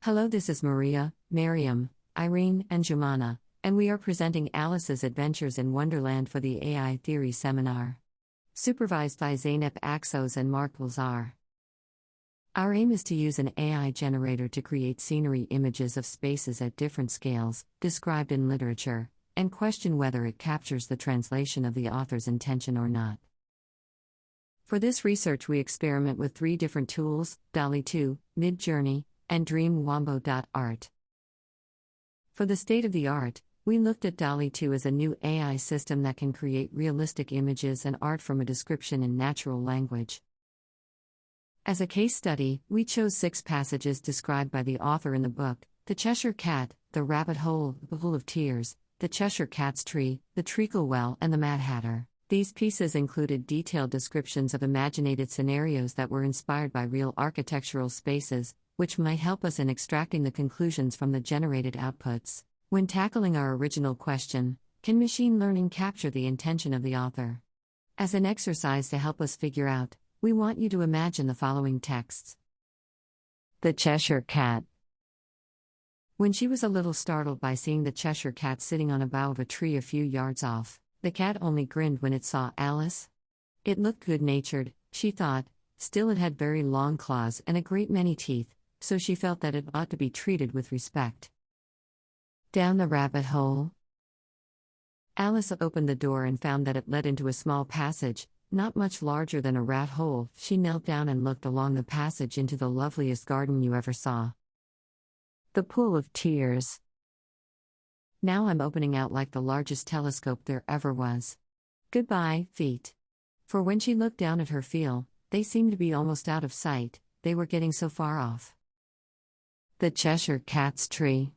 Hello, this is Maria, Maryam, Irene, and Jumana, and we are presenting Alice's Adventures in Wonderland for the AI Theory Seminar. Supervised by Zeynep, Aksöz, and Balzar. Our aim is to use an AI generator to create scenery images of spaces at different scales, described in literature, and question whether it captures the translation of the author's intention or not. For this research, we experiment with 3 different tools: DALL-E 2, Midjourney, and Dreamwombo.art. For the state of the art, we looked at DALL-E 2 as a new AI system that can create realistic images and art from a description in natural language. As a case study, we chose 6 passages described by the author in the book: the Cheshire Cat, the Rabbit Hole, the Pool of Tears, the Cheshire Cat's Tree, the Treacle Well, and the Mad Hatter. These pieces included detailed descriptions of imaginated scenarios that were inspired by real architectural spaces, which might help us in extracting the conclusions from the generated outputs. When tackling our original question, can machine learning capture the intention of the author? As an exercise to help us figure out, we want you to imagine the following texts. The Cheshire Cat. When she was a little startled by seeing the Cheshire Cat sitting on a bough of a tree a few yards off, the cat only grinned when it saw Alice. It looked good-natured, she thought, still it had very long claws and a great many teeth, so she felt that it ought to be treated with respect. Down the rabbit hole. Alice opened the door and found that it led into a small passage, not much larger than a rat hole. She knelt down and looked along the passage into the loveliest garden you ever saw. The Pool of Tears. Now I'm opening out like the largest telescope there ever was. Goodbye, feet. For when she looked down at her feet, they seemed to be almost out of sight, they were getting so far off. The Cheshire Cat's Tree.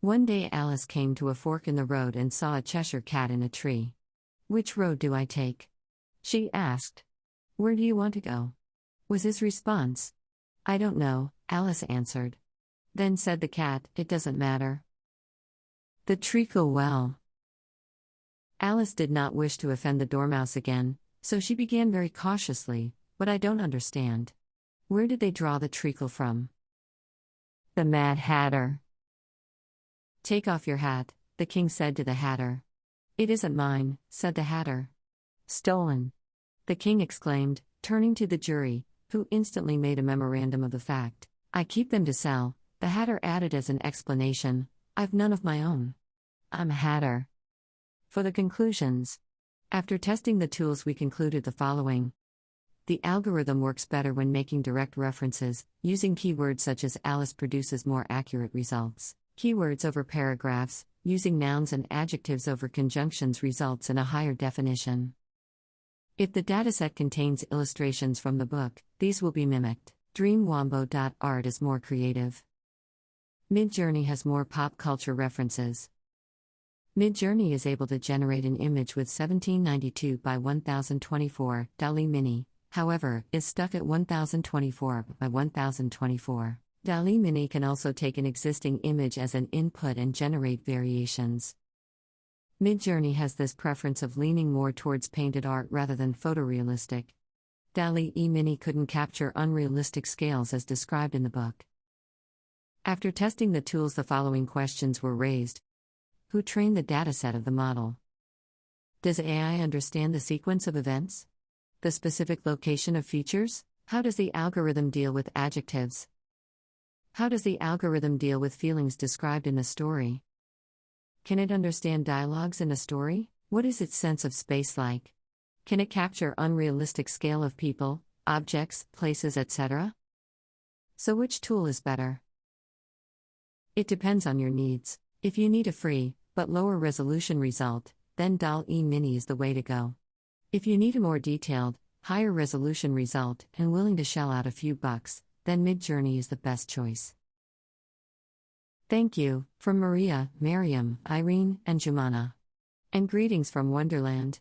One day Alice came to a fork in the road and saw a Cheshire Cat in a tree. Which road do I take? She asked. Where do you want to go? Was his response. I don't know, Alice answered. Then said the cat, it doesn't matter. The Treacle Well. Alice did not wish to offend the dormouse again, so she began very cautiously, but I don't understand. Where did they draw the treacle from? The Mad Hatter. Take off your hat, the king said to the hatter. It isn't mine, said the hatter. Stolen. The king exclaimed, turning to the jury, who instantly made a memorandum of the fact. I keep them to sell, the hatter added as an explanation. I've none of my own. I'm a hatter. For the conclusions. After testing the tools, we concluded the following. The algorithm works better when making direct references, using keywords such as Alice produces more accurate results. Keywords over paragraphs, using nouns and adjectives over conjunctions results in a higher definition. If the dataset contains illustrations from the book, these will be mimicked. Dreamwombo.art is more creative. Midjourney has more pop culture references. Midjourney is able to generate an image with 1792 by 1024. DALL-E Mini, however, is stuck at 1024 by 1024. DALL-E Mini can also take an existing image as an input and generate variations. Midjourney has this preference of leaning more towards painted art rather than photorealistic. DALL-E Mini couldn't capture unrealistic scales as described in the book. After testing the tools, the following questions were raised. Who trained the dataset of the model? Does AI understand the sequence of events? The specific location of features? How does the algorithm deal with adjectives? How does the algorithm deal with feelings described in a story? Can it understand dialogues in a story? What is its sense of space like? Can it capture unrealistic scale of people, objects, places, etc.? So which tool is better? It depends on your needs. If you need a free, but lower resolution result, then DALL-E Mini is the way to go. If you need a more detailed, higher resolution result and willing to shell out a few bucks, then Midjourney is the best choice. Thank you, from Maria, Maryam, Irene, and Jumana. And greetings from Wonderland.